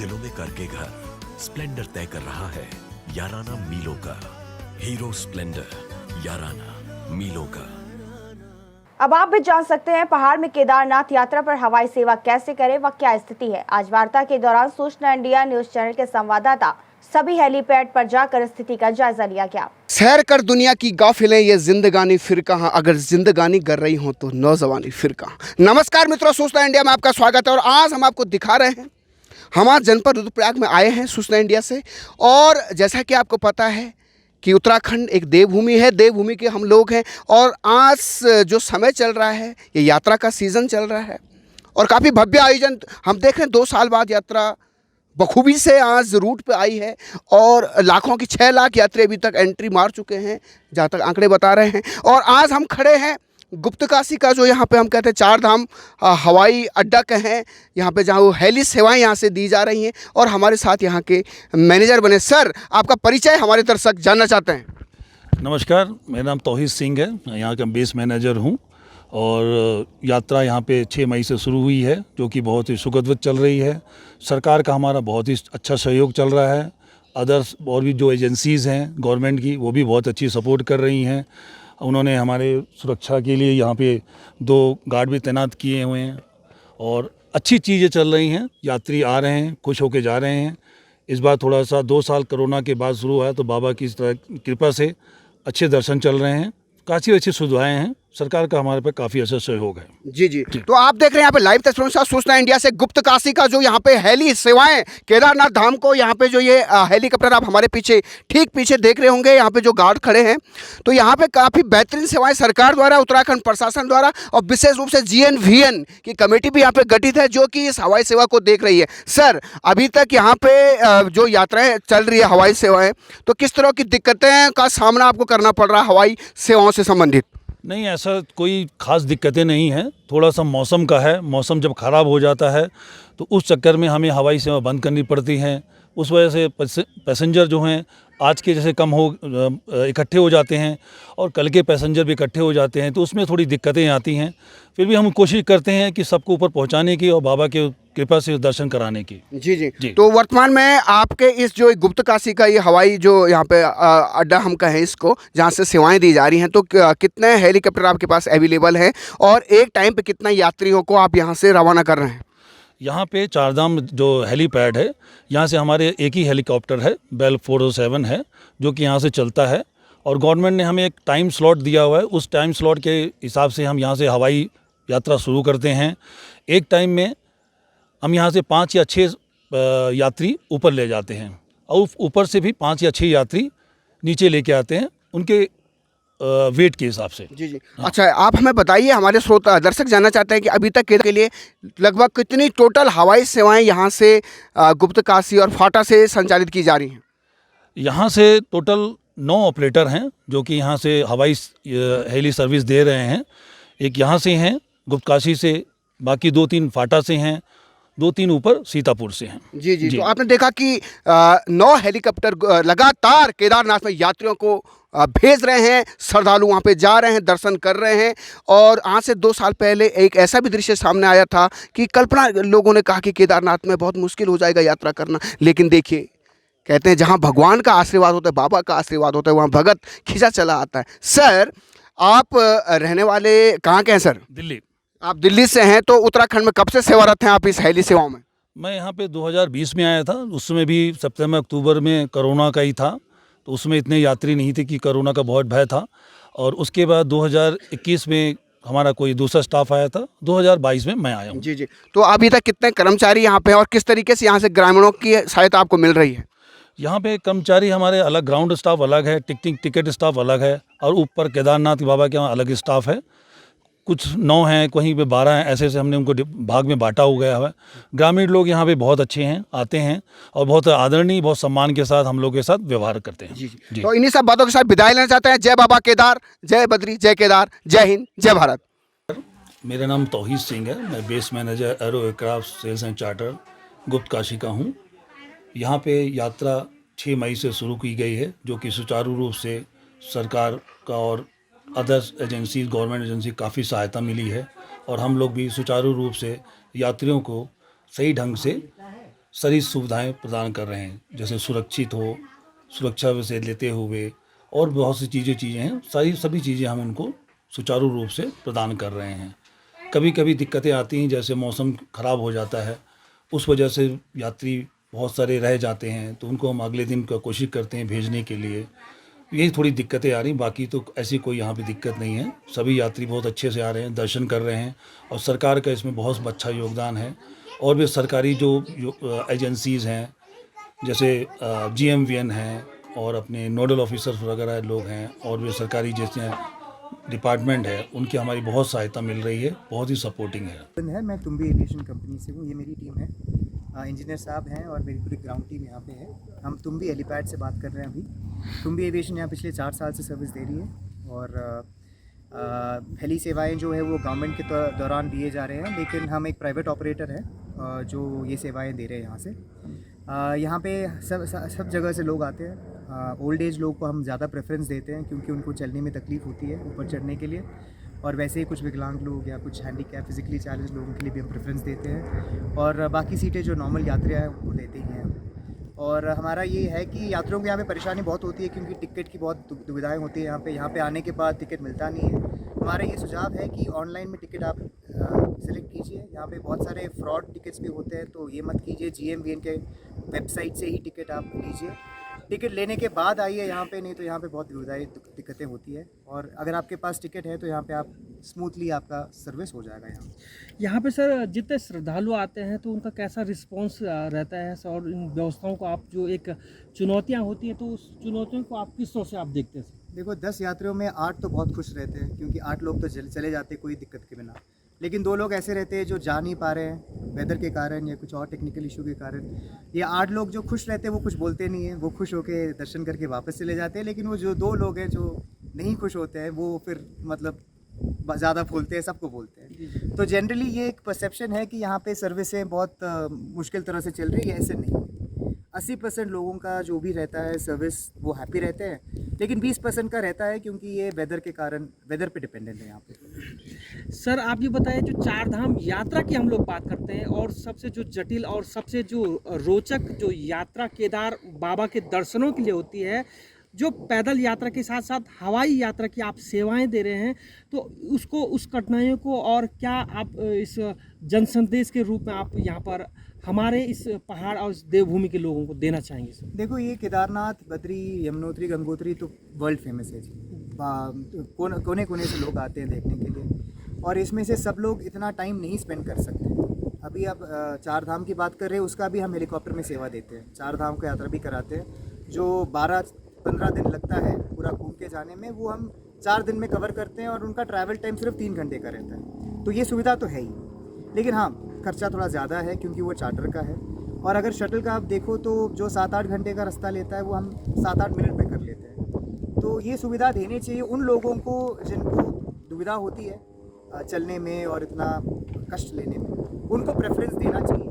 दिलों में करके घर स्प्लेंडर तय कर रहा है याराना मीलों का। हीरो स्प्लेंडर याराना मीलों का। अब आप भी जान सकते हैं पहाड़ में केदारनाथ यात्रा पर हवाई सेवा कैसे करें व क्या स्थिति है। आज वार्ता के दौरान सूचना इंडिया न्यूज चैनल के संवाददाता सभी हेलीपैड पर जाकर स्थिति का जायजा लिया गया। सैर कर दुनिया की गाफिलें, ये जिंदगानी फिर कहाँ, अगर जिंदगानी कर रही हो तो नौजवानी फिर कहाँ। नमस्कार मित्रों, सूचना इंडिया में आपका स्वागत है और आज हम आपको दिखा रहे हैं, हम आज जनपद रुद्रप्रयाग में आए हैं सूचना इंडिया से। और जैसा कि आपको पता है कि उत्तराखंड एक देवभूमि है, देवभूमि के हम लोग हैं और आज जो समय चल रहा है ये यात्रा का सीज़न चल रहा है और काफ़ी भव्य आयोजन हम देख रहे हैं। 2 साल बाद यात्रा बखूबी से आज रूट पे आई है और लाखों की 6 लाख यात्री अभी तक एंट्री मार चुके हैं, जहाँ तक आंकड़े बता रहे हैं। और आज हम खड़े हैं गुप्तकाशी का, जो यहाँ पे हम कहते हैं 4 धाम हवाई अड्डा कहें, यहाँ पे जहाँ वो हेली सेवाएं यहाँ से दी जा रही हैं। और हमारे साथ यहाँ के मैनेजर बने। सर, आपका परिचय हमारे दर्शक जानना चाहते हैं। नमस्कार, मेरा नाम तौहीद सिंह है, मैं यहाँ का बेस मैनेजर हूँ और यात्रा यहाँ पे 6 मई से शुरू हुई है, जो कि बहुत ही सुखदवत चल रही है। सरकार का हमारा बहुत ही अच्छा सहयोग चल रहा है। अदर्स और भी जो एजेंसीज़ हैं गवर्नमेंट की, वो भी बहुत अच्छी सपोर्ट कर रही हैं। उन्होंने हमारे सुरक्षा के लिए यहाँ पे 2 गार्ड भी तैनात किए हुए हैं और अच्छी चीज़ें चल रही हैं। यात्री आ रहे हैं, खुश होकर जा रहे हैं। इस बार थोड़ा सा 2 साल कोरोना के बाद शुरू हुआ है, तो बाबा की कृपा से अच्छे दर्शन चल रहे हैं, काफ़ी अच्छी सुविधाएं हैं। सरकार का हमारे पे काफ़ी अच्छा सहयोग है। जी। तो आप देख रहे हैं यहाँ पे लाइव तस्वीरों के साथ सूचना इंडिया से गुप्तकाशी का जो यहाँ पे हेली सेवाएं, केदारनाथ धाम को यहाँ पे जो ये हेलीकॉप्टर आप हमारे पीछे ठीक पीछे देख रहे होंगे, यहाँ पे जो गार्ड खड़े हैं, तो यहाँ पे काफ़ी बेहतरीन सेवाएं सरकार द्वारा, उत्तराखंड प्रशासन द्वारा और विशेष रूप से GNVN की कमेटी भी यहाँ पे गठित है, जो कि इस हवाई सेवा को देख रही है। सर, अभी तक यहाँ पे जो यात्राएं चल रही है हवाई सेवाएं, तो किस तरह की दिक्कतें का सामना आपको करना पड़ रहा है हवाई सेवाओं से संबंधित? नहीं, ऐसा कोई ख़ास दिक्कतें नहीं हैं। थोड़ा सा मौसम का है, मौसम जब ख़राब हो जाता है तो उस चक्कर में हमें हवाई सेवा बंद करनी पड़ती हैं। उस वजह से पैसेंजर जो हैं आज के जैसे कम हो इकट्ठे हो जाते हैं और कल के पैसेंजर भी इकट्ठे हो जाते हैं, तो उसमें थोड़ी दिक्कतें आती हैं। फिर भी हम कोशिश करते हैं कि सबको ऊपर पहुंचाने की और बाबा के कृपा से दर्शन कराने की। जी। तो वर्तमान में आपके इस जो गुप्तकाशी का ये हवाई जो यहाँ पे अड्डा हम कहें इसको, जहाँ से सेवाएं दी जा रही हैं, तो कितने हेलीकॉप्टर आपके पास अवेलेबल हैं और एक टाइम पे कितना यात्रियों को आप यहाँ से रवाना कर रहे हैं? यहाँ पे 4 धाम जो हेलीपैड है, यहाँ से हमारे एक ही हेलीकॉप्टर है, बेल 407 है, जो कि यहाँ से चलता है और गवर्नमेंट ने हमें एक टाइम स्लॉट दिया हुआ है। उस टाइम स्लॉट के हिसाब से हम यहाँ से हवाई यात्रा शुरू करते हैं। एक टाइम में हम यहाँ से 5 या 6 यात्री ऊपर ले जाते हैं और ऊपर से भी 5 या 6 यात्री नीचे लेके आते हैं, उनके वेट के हिसाब से। जी। अच्छा, आप हमें बताइए, हमारे श्रोता दर्शक जानना चाहते हैं कि अभी तक के लिए लगभग कितनी टोटल हवाई सेवाएं यहाँ से गुप्तकाशी और फाटा से संचालित की जा रही हैं? यहाँ से टोटल 9 ऑपरेटर हैं जो कि यहाँ से हवाई हेली सर्विस दे रहे हैं। एक यहाँ से हैं गुप्तकाशी से, बाकी 2-3 फाटा से हैं, 2-3 ऊपर सीतापुर से हैं। जी। तो आपने देखा कि 9 हेलीकॉप्टर लगातार केदारनाथ में यात्रियों को भेज रहे हैं, श्रद्धालु वहाँ पे जा रहे हैं, दर्शन कर रहे हैं। और आज से 2 साल पहले एक ऐसा भी दृश्य सामने आया था कि कल्पना लोगों ने कहा कि केदारनाथ में बहुत मुश्किल हो जाएगा यात्रा करना, लेकिन देखिए, कहते हैं जहाँ भगवान का आशीर्वाद होता है, बाबा का आशीर्वाद होता है, वहाँ भगत खिंचा चला आता है। सर, आप रहने वाले कहाँ के हैं सर? दिल्ली। आप दिल्ली से हैं, तो उत्तराखंड में कब से सेवारत हैं आप इस हेली सेवाओं में? मैं यहाँ पे 2020 में आया था, उसमें भी सितंबर अक्टूबर में कोरोना का ही था, तो उसमें इतने यात्री नहीं थे कि कोरोना का बहुत भय था। और उसके बाद 2021 में हमारा कोई दूसरा स्टाफ आया था, 2022 में मैं आया हूँ। जी। तो अभी तक कितने कर्मचारी यहाँ पे हैं और किस तरीके से यहाँ से ग्रामीणों की सहायता आपको मिल रही है? यहाँ पे कर्मचारी हमारे अलग, ग्राउंड स्टाफ अलग है, टिकट स्टाफ अलग है और ऊपर केदारनाथ बाबा के यहाँ अलग स्टाफ है। कुछ 9 हैं, कहीं पे 12 हैं, ऐसे हमने उनको भाग में बांटा हो गया है। ग्रामीण लोग यहाँ पे बहुत अच्छे हैं, आते हैं और बहुत आदरणीय, बहुत सम्मान के साथ हम लोग के साथ व्यवहार करते हैं। जी। तो इन्हीं सब बातों के साथ विदाई लेना चाहते हैं। जय बाबा केदार, जय बद्री, जय केदार, जय हिंद, जय भारत। मेरा नाम तौहीद सिंह है, मैं base manager Aero Aircraft Sales and Charter Guptkashi का हूँ। यहाँ पे यात्रा 6 मई से शुरू की गई है, जो कि सुचारू रूप से सरकार का और अदर्स एजेंसी, गवर्नमेंट एजेंसी काफ़ी सहायता मिली है और हम लोग भी सुचारू रूप से यात्रियों को सही ढंग से सारी सुविधाएं प्रदान कर रहे हैं, जैसे सुरक्षित हो, सुरक्षा से लेते हुए और बहुत सी चीज़ें हैं, सभी चीज़ें हम उनको सुचारू रूप से प्रदान कर रहे हैं। कभी कभी दिक्कतें आती हैं, जैसे मौसम ख़राब हो जाता है, उस वजह से यात्री बहुत सारे रह जाते हैं, तो उनको हम अगले दिन का कोशिश करते हैं भेजने के लिए। यही थोड़ी दिक्कतें आ रही, बाकी तो ऐसी कोई यहाँ पे दिक्कत नहीं है। सभी यात्री बहुत अच्छे से आ रहे हैं, दर्शन कर रहे हैं और सरकार का इसमें बहुत अच्छा योगदान है। और भी सरकारी जो एजेंसीज़ हैं, जैसे GMVN हैं और अपने नोडल ऑफिसर्स वगैरह लोग हैं, और भी सरकारी जैसे डिपार्टमेंट है, उनकी हमारी बहुत सहायता मिल रही है, बहुत ही सपोर्टिंग है। मैं तुम्बी एविएशन कंपनी से हूँ, ये मेरी टीम है। इंजीनियर साहब हैं और मेरी पूरी ग्राउंड टीम यहाँ पे है। हम तुम्बी हेलीपैड से बात कर रहे हैं अभी। तुम्बी एविएशन यहाँ पिछले 4 साल से सर्विस दे रही है और हेली सेवाएं जो है वो गवर्नमेंट के दौरान दिए जा रहे हैं, लेकिन हम एक प्राइवेट ऑपरेटर है जो ये सेवाएं दे रहे हैं यहाँ से। यहाँ पे सब जगह से लोग आते हैं। ओल्ड एज लोग को हम ज़्यादा प्रेफरेंस देते हैं क्योंकि उनको चलने में तकलीफ़ होती है ऊपर चढ़ने के लिए, और वैसे ही कुछ विकलांग लोग या कुछ हैंडीकैप फिजिकली चैलेंज लोगों के लिए भी हम प्रेफरेंस देते हैं, और बाकी सीटें जो नॉर्मल यात्री हैं उनको देते ही हैं। और हमारा ये है कि यात्रियों को यहाँ पे परेशानी बहुत होती है क्योंकि टिकट की बहुत दुविधाएं होती है यहाँ पे आने के बाद टिकट मिलता नहीं है। हमारा ये सुझाव है कि ऑनलाइन में टिकट आप सेलेक्ट कीजिए। यहाँ पे बहुत सारे फ्रॉड टिकट्स भी होते हैं, तो ये मत कीजिए। GMVN के वेबसाइट से ही टिकट आप लीजिए, टिकट लेने के बाद आइए यहाँ पे, नहीं तो यहाँ पे बहुत दिक्कतें होती है। और अगर आपके पास टिकट है तो यहाँ पे आप स्मूथली आपका सर्विस हो जाएगा। यहाँ पे सर जितने श्रद्धालु आते हैं तो उनका कैसा रिस्पांस रहता है सर, और इन व्यवस्थाओं को आप जो एक चुनौतियाँ होती हैं तो उस चुनौतियों को आप किस तरह से आप देखते हैं? देखो 10 यात्रियों में 8 तो बहुत खुश रहते हैं क्योंकि 8 लोग तो चले जाते कोई दिक्कत के बिना, लेकिन 2 लोग ऐसे रहते हैं जो जा नहीं पा रहे हैं वेदर के कारण या कुछ और टेक्निकल इशू के कारण। ये 8 लोग जो खुश रहते हैं वो कुछ बोलते नहीं हैं, वो खुश होकर दर्शन करके वापस चले जाते हैं। लेकिन वो जो 2 लोग हैं जो नहीं खुश होते हैं वो फिर मतलब ज़्यादा बोलते हैं, सबको बोलते हैं। तो जनरली ये एक परसेप्शन है कि यहाँ पे सर्विसें बहुत मुश्किल तरह से चल रही है, ऐसे नहीं। 80% लोगों का जो भी रहता है सर्विस वो हैप्पी रहते हैं, लेकिन 20% का रहता है क्योंकि ये वेदर के कारण, वेदर पे डिपेंडेंट है यहाँ पे। सर आप ये बताइए, जो 4 धाम यात्रा की हम लोग बात करते हैं और सबसे जो जटिल और सबसे जो रोचक जो यात्रा केदार बाबा के दर्शनों के लिए होती है, जो पैदल यात्रा के साथ साथ हवाई यात्रा की आप सेवाएं दे रहे हैं, तो उस कठिनाइयों को और क्या आप इस जन संदेश के रूप में आप यहाँ पर हमारे इस पहाड़ और इस देवभूमि के लोगों को देना चाहेंगे सर? देखो ये केदारनाथ, बद्री, यमुनोत्री, गंगोत्री तो वर्ल्ड फेमस है जी। कोने कोने से लोग आते हैं देखने के लिए, और इसमें से सब लोग इतना टाइम नहीं स्पेंड कर सकते। अभी आप 4 धाम की बात कर रहे हैं, उसका भी हम हेलीकॉप्टर में सेवा देते हैं। 4 धाम की यात्रा भी कराते हैं, जो 12-15 दिन लगता है पूरा घूम के जाने में, वो हम 4 दिन में कवर करते हैं और उनका ट्रैवल टाइम सिर्फ 3 घंटे का रहता है। तो ये सुविधा तो है ही, लेकिन हाँ खर्चा थोड़ा ज़्यादा है क्योंकि वो चार्टर का है। और अगर शटल का आप देखो तो जो 7-8 घंटे का रास्ता लेता है वो हम 7-8 मिनट में कर लेते हैं। तो ये सुविधा देनी चाहिए उन लोगों को जिनको दुविधा होती है चलने में और इतना कष्ट लेने में, उनको प्रेफरेंस देना चाहिए।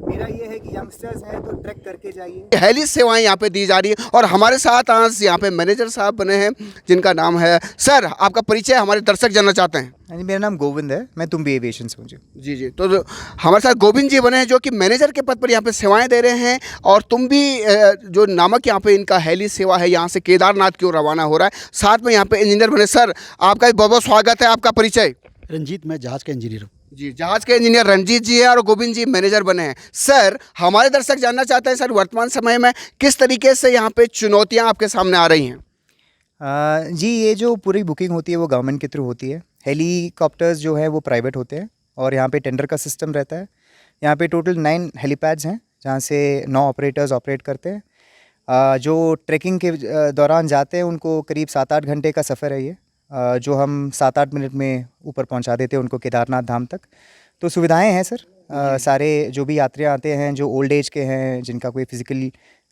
मेरा ये है कि यंगस्टर्स हैं तो ट्रैक करके जाइए। हेली सेवाएं यहाँ पे दी जा रही है और हमारे साथ आज यहाँ पे मैनेजर साहब बने हैं जिनका नाम है, सर आपका परिचय हमारे दर्शक जानना चाहते हैं। हाँ जी, मेरा नाम गोविंद है, मैं तुम्बी एविएशन से हूँ जी। जी तो हमारे साथ गोविंद जी बने हैं जो कि मैनेजर के पद पर यहाँ पे सेवाएं दे रहे हैं, और तुम्बी जो नामक यहाँ पे इनका हेली सेवा है यहाँ से केदारनाथ की ओर रवाना हो रहा है। साथ में यहाँ पे इंजीनियर बने। सर आपका भी बहुत बहुत स्वागत है। आपका परिचय? रंजीत, मैं जहाज़ का इंजीनियर हूँ। जी, जहाज के इंजीनियर रंजीत जी हैं और गोविंद जी मैनेजर बने हैं। सर हमारे दर्शक जानना चाहते हैं सर वर्तमान समय में किस तरीके से यहाँ पे चुनौतियाँ आपके सामने आ रही हैं? जी ये जो पूरी बुकिंग होती है वो गवर्नमेंट के थ्रू होती है। हेलीकॉप्टर्स जो है वो प्राइवेट होते हैं और यहाँ पे टेंडर का सिस्टम रहता है। यहाँ पे टोटल 9 हेलीपैड्स हैं जहाँ से 9 ऑपरेटर्स ऑपरेट करते हैं। जो ट्रैकिंग के दौरान जाते हैं उनको करीब 7-8 घंटे का सफ़र है ये, जो हम 7-8 मिनट में ऊपर पहुंचा देते हैं उनको केदारनाथ धाम तक। तो सुविधाएं हैं सर। सारे जो भी यात्री आते हैं जो ओल्ड एज के हैं, जिनका कोई फिजिकल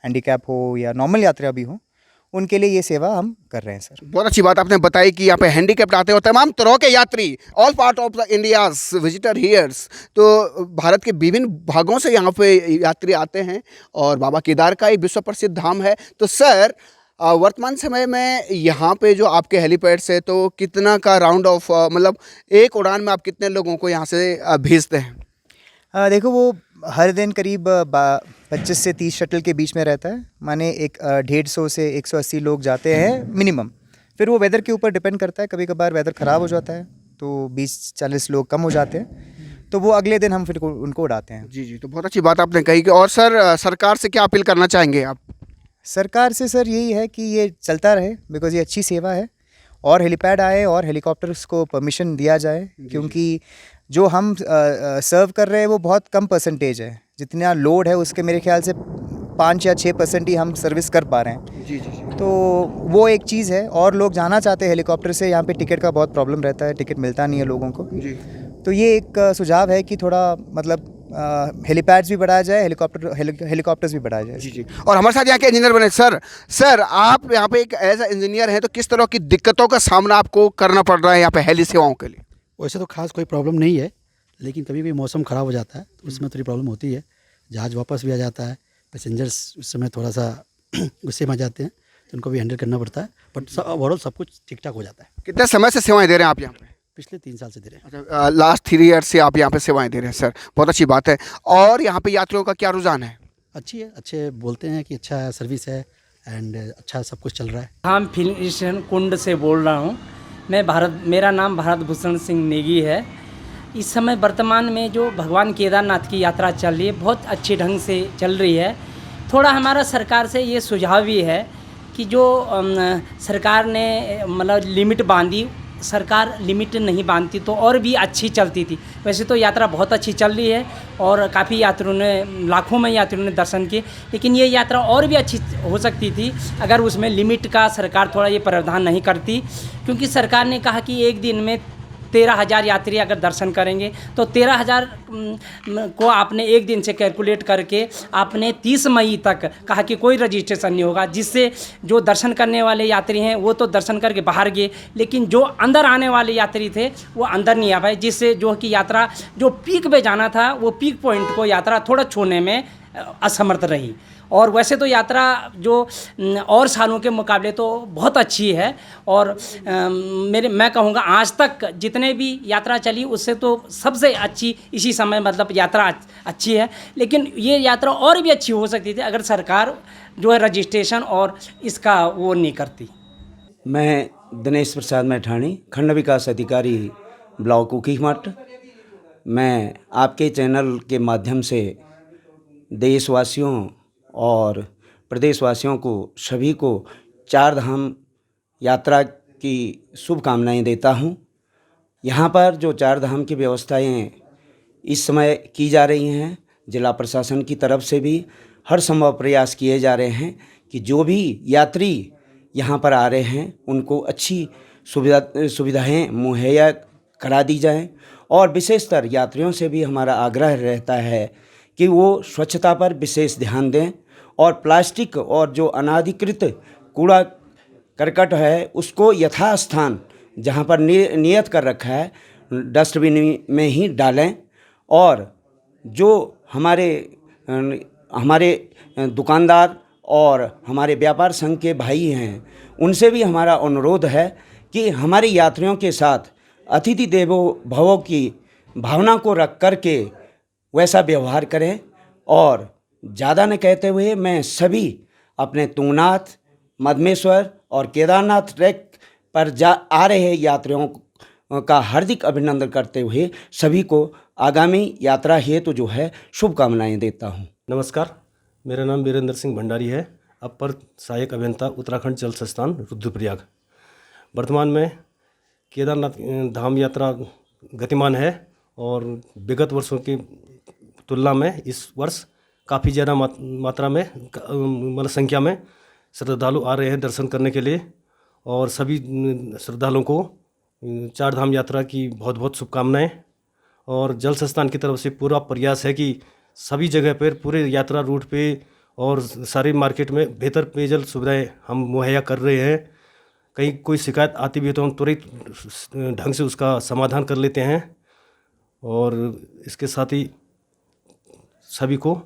हैंडीकैप हो या नॉर्मल यात्रा भी हो, उनके लिए ये सेवा हम कर रहे हैं सर। बहुत अच्छी बात आपने बताई कि यहाँ पे हैंडीकैप्ड आते हैं और तमाम तरह के यात्री, all part of the India's visitor here's. तो भारत के विभिन्न भागों से यहाँ पे यात्री आते हैं और बाबा केदार का एक विश्व प्रसिद्ध धाम है। तो सर वर्तमान समय में यहाँ पे जो आपके हेलीपैड से तो कितना का राउंड ऑफ मतलब एक उड़ान में आप कितने लोगों को यहाँ से भेजते हैं? देखो वो हर दिन करीब 25 से 30 शटल के बीच में रहता है, माने एक 150 से 180 लोग जाते हैं मिनिमम। फिर वो वेदर के ऊपर डिपेंड करता है, कभी कभार वेदर ख़राब हो जाता है तो 20-40 लोग कम हो जाते हैं, तो वो अगले दिन हम फिर उनको उड़ाते हैं। जी जी, तो बहुत अच्छी बात आपने कही कि और सर सरकार से क्या अपील करना चाहेंगे आप? सरकार से सर यही है कि ये चलता रहे, बिकॉज़ ये अच्छी सेवा है, और हेलीपैड आए और हेलीकॉप्टर्स को परमिशन दिया जाए, क्योंकि जो हम सर्व कर रहे हैं वो बहुत कम परसेंटेज है, जितना लोड है उसके मेरे ख्याल से 5 या 6% ही हम सर्विस कर पा रहे हैं। जी जी जी। तो वो एक चीज़ है, और लोग जाना चाहते हैं हेलीकॉप्टर से, यहाँ पे टिकट का बहुत प्रॉब्लम रहता है, टिकट मिलता नहीं है लोगों को। जी। तो ये एक सुझाव है कि थोड़ा मतलब हेलीपैड्स भी बढ़ाया जाए, हेलीकॉप्टर्स भी बढ़ाया जाए। जी जी। और हमारे साथ यहाँ के इंजीनियर बने सर आप यहाँ पे एक एज ए इंजीनियर हैं, तो किस तरह की दिक्कतों का सामना आपको करना पड़ रहा है यहाँ पे हेली सेवाओं के लिए? वैसे तो खास कोई प्रॉब्लम नहीं है, लेकिन कभी भी मौसम ख़राब हो जाता है तो उसमें थोड़ी प्रॉब्लम होती है। जहाज़ वापस भी आ जाता है, पैसेंजर्स उस समय थोड़ा सा गुस्से में आ जाते हैं, तो उनको भी हैंडल करना पड़ता है, बट ओवरऑल सब कुछ ठीक ठाक हो जाता है। कितने समय से सेवाएं दे रहे हैं आप यहाँ पे? पिछले 3 साल से दे रहे हैं। अच्छा, लास्ट 3 ईयर्स से आप यहाँ पे सेवाएं दे रहे हैं सर, बहुत अच्छी बात है। और यहाँ पे यात्रियों का क्या रुझान है? अच्छी है, अच्छे बोलते हैं कि अच्छा सर्विस है एंड अच्छा सब कुछ चल रहा है। हम फिल्म स्टेशन कुंड से बोल रहा हूँ। मेरा नाम भारत भूषण सिंह नेगी है। इस समय वर्तमान में जो भगवान केदारनाथ की यात्रा चल रही है, बहुत अच्छे ढंग से चल रही है। थोड़ा हमारा सरकार से ये सुझाव भी है कि जो सरकार ने मतलब लिमिट बांधी, सरकार लिमिट नहीं बांधती तो और भी अच्छी चलती थी। वैसे तो यात्रा बहुत अच्छी चल रही है और काफ़ी यात्रियों ने, लाखों में यात्रियों ने दर्शन किए, लेकिन ये यात्रा और भी अच्छी हो सकती थी अगर उसमें लिमिट का सरकार थोड़ा ये प्रावधान नहीं करती। क्योंकि सरकार ने कहा कि एक दिन में 13,000 यात्री अगर दर्शन करेंगे तो 13,000 को आपने एक दिन से कैलकुलेट करके आपने 30 मई तक कहा कि कोई रजिस्ट्रेशन नहीं होगा, जिससे जो दर्शन करने वाले यात्री हैं वो तो दर्शन करके बाहर गए, लेकिन जो अंदर आने वाले यात्री थे वो अंदर नहीं आ पाए, जिससे जो कि यात्रा जो पीक पे जाना था वो पीक पॉइंट को यात्रा थोड़ा छूने में असमर्थ रही। और वैसे तो यात्रा जो और सालों के मुकाबले तो बहुत अच्छी है, और मैं कहूँगा आज तक जितने भी यात्रा चली उससे तो सबसे अच्छी इसी समय मतलब यात्रा अच्छी है। लेकिन ये यात्रा और भी अच्छी हो सकती थी अगर सरकार जो है रजिस्ट्रेशन और इसका वो नहीं करती। मैं दिनेश प्रसाद मैठाणी, खंड विकास अधिकारी ब्लॉक ऊखीमठ। मैं आपके चैनल के माध्यम से देशवासियों और प्रदेशवासियों को सभी को 4 धाम यात्रा की शुभकामनाएं देता हूं। यहाँ पर जो 4 धाम की व्यवस्थाएं इस समय की जा रही हैं, जिला प्रशासन की तरफ से भी हर संभव प्रयास किए जा रहे हैं कि जो भी यात्री यहाँ पर आ रहे हैं उनको अच्छी सुविधाएं मुहैया करा दी जाएं। और विशेषतर यात्रियों से भी हमारा आग्रह रहता है कि वो स्वच्छता पर विशेष ध्यान दें, और प्लास्टिक और जो अनाधिकृत कूड़ा करकट है उसको यथास्थान जहाँ पर नियत कर रखा है डस्टबिन में ही डालें। और जो हमारे दुकानदार और हमारे व्यापार संघ के भाई हैं उनसे भी हमारा अनुरोध है कि हमारे यात्रियों के साथ अतिथि देवो भव की भावना को रख कर के वैसा व्यवहार करें। और ज़्यादा न कहते हुए मैं सभी अपने तुंगनाथ, मदमेश्वर और केदारनाथ ट्रैक पर आ रहे यात्रियों का हार्दिक अभिनंदन करते हुए सभी को आगामी यात्रा हेतु जो है शुभकामनाएं देता हूं। नमस्कार, मेरा नाम वीरेंद्र सिंह भंडारी है, अपर सहायक अभियंता उत्तराखंड जल संस्थान रुद्रप्रयाग। वर्तमान में केदारनाथ धाम यात्रा गतिमान है और विगत वर्षों की तुलना में इस वर्ष काफ़ी ज़्यादा मात्रा में मतलब संख्या में श्रद्धालु आ रहे हैं दर्शन करने के लिए। और सभी श्रद्धालुओं को 4 धाम यात्रा की बहुत बहुत शुभकामनाएं। और जल संस्थान की तरफ से पूरा प्रयास है कि सभी जगह पर पूरे यात्रा रूट पे और सारी मार्केट में बेहतर पेयजल सुविधाएं हम मुहैया कर रहे हैं। कहीं कोई शिकायत आती भी है तो हम त्वरित ढंग से उसका समाधान कर लेते हैं। और इसके साथ ही सभी को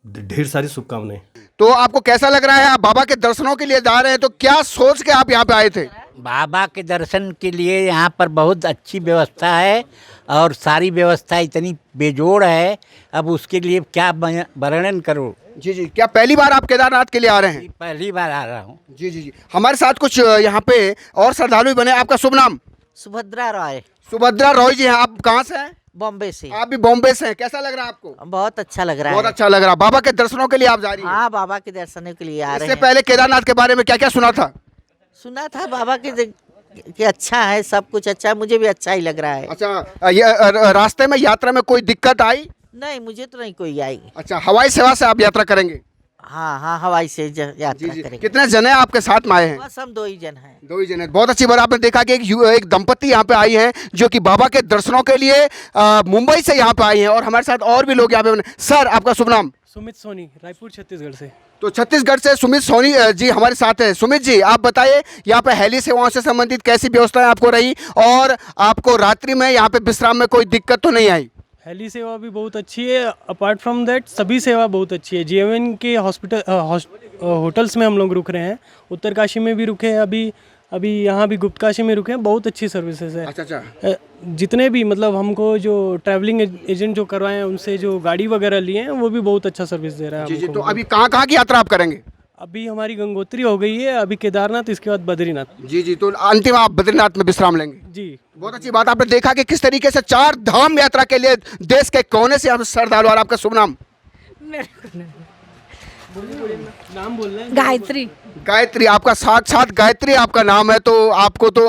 ढेर सारी शुभकामनाएं। तो आपको कैसा लग रहा है? आप बाबा के दर्शनों के लिए जा रहे हैं, तो क्या सोच के आप यहाँ पे आए थे? बाबा के दर्शन के लिए यहाँ पर बहुत अच्छी व्यवस्था है और सारी व्यवस्था इतनी बेजोड़ है, अब उसके लिए क्या वर्णन करूँ। जी जी, क्या पहली बार आप केदारनाथ के लिए आ रहे हैं? पहली बार आ रहा हूँ। जी जी जी, हमारे साथ कुछ यहाँ पे और श्रद्धालु भी बने। आपका शुभ नाम? सुभद्रा रॉय। सुभद्रा रॉय जी हैं, आप कहाँ से हैं? बॉम्बे से। आप भी बॉम्बे से हैं, कैसा लग रहा है आपको? बहुत अच्छा लग रहा बहुत है। अच्छा लग रहा है। बाबा के दर्शनों के लिए आप जा रही हैं? हाँ, बाबा के दर्शनों के लिए आ रहे इससे हैं। पहले केदारनाथ के बारे में क्या क्या सुना था? सुना था बाबा कि अच्छा है, सब कुछ अच्छा है, मुझे भी अच्छा ही लग रहा है। अच्छा, ये रास्ते में यात्रा में कोई दिक्कत आई? नहीं, मुझे तो नहीं कोई आई। अच्छा, हवाई सेवा से आप यात्रा करेंगे? हाँ हाँ, हवाई से यात्रा करेंगे। कितने जने आपके साथ में आए हैं? बस हम 2 ही जन हैं। 2 ही जने। बहुत अच्छी बात। आपने देखा कि एक दंपति यहाँ पे आई हैं जो कि बाबा के दर्शनों के लिए मुंबई से यहाँ पे आई हैं, और हमारे साथ और भी लोग यहाँ पे बने। सर, आपका शुभ नाम? सुमित सोनी, रायपुर छत्तीसगढ़ से। तो छत्तीसगढ़ से सुमित सोनी जी हमारे साथ हैं। सुमित जी, आप बताइए यहाँ पे हेली सेवाओं से संबंधित कैसी व्यवस्थाएं आपको रही, और आपको रात्रि में यहाँ पे विश्राम में कोई दिक्कत तो नहीं आई? हेली सेवा भी बहुत अच्छी है। अपार्ट फ्रॉम दैट सभी सेवा बहुत अच्छी है। जीएमएन के होटल्स में हम लोग रुक रहे हैं, उत्तरकाशी में भी रुके हैं, अभी यहाँ भी गुप्तकाशी में रुके हैं। बहुत अच्छी सर्विसेज है। अच्छा। जितने भी मतलब हमको जो ट्रैवलिंग एजेंट जो करवाए हैं उनसे जो गाड़ी वगैरह लिए हैं वो भी बहुत अच्छा सर्विस दे रहा है। जी जी, हमको। तो अभी कहाँ कहाँ की यात्रा आप करेंगे? अभी हमारी गंगोत्री हो गई है, अभी केदारनाथ, इसके बाद बद्रीनाथ। जी जी, तो अंतिम आप बद्रीनाथ में विश्राम लेंगे? जी। बहुत अच्छी बात। आपने देखा कि किस तरीके से 4 धाम यात्रा के लिए देश के कोने से आप श्रद्धालु। और आपका शुभ नाम? नाम बोलना है? गायत्री। गायत्री, आपका साक्षात गायत्री आपका नाम है, तो आपको तो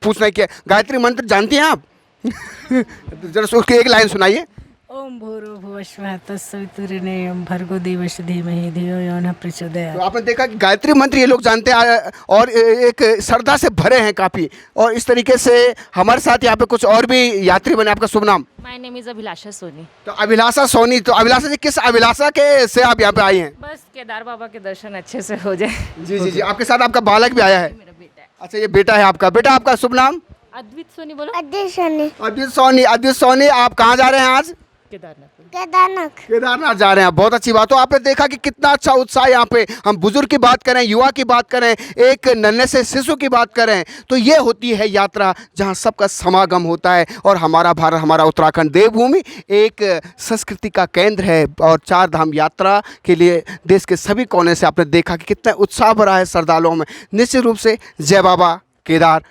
पूछना क्या, गायत्री मंत्र जानती हैं आप? जरा उसकी एक लाइन सुनाइए। ओम भूर्भुवः स्वः तत्सवितुर्वरेण्यं भर्गो देवस्य धीमहि धियो यो नः प्रचोदयात्। तो आपने देखा कि गायत्री मंत्र ये लोग जानते हैं और एक श्रद्धा से भरे हैं काफ़ी। और इस तरीके से हमारे साथ यहाँ पे कुछ और भी यात्री बने। आपका शुभ नाम? माय नेम इज अभिलाषा सोनी। तो अभिलाषा सोनी, तो अभिलाषा जी किस अभिलाषा के से आप यहाँ पे आई हैं? बस केदार बाबा के दर्शन अच्छे से हो जाए। जी जी जी, आपके साथ आपका बालक भी आया है? मेरा बेटा है अच्छा, ये बेटा है आपका। बेटा, आपका शुभ नाम? अद्वित सोनी। बोलो। अद्वित सोनी। अद्वित सोनी, आप कहाँ जा रहे हैं आज? केदारनाथ जा रहे हैं। बहुत अच्छी बात। तो आपने देखा कि कितना अच्छा उत्साह यहाँ पे, हम बुजुर्ग की बात करें, युवा की बात करें, एक नन्हे से शिशु की बात करें, तो ये होती है यात्रा जहाँ सबका समागम होता है। और हमारा भारत, हमारा उत्तराखंड देवभूमि एक संस्कृति का केंद्र है, और 4 धाम यात्रा के लिए देश के सभी कोने से आपने देखा कि कितना उत्साह भरा है श्रद्धालुओं में। निश्चित रूप से जय बाबा केदार।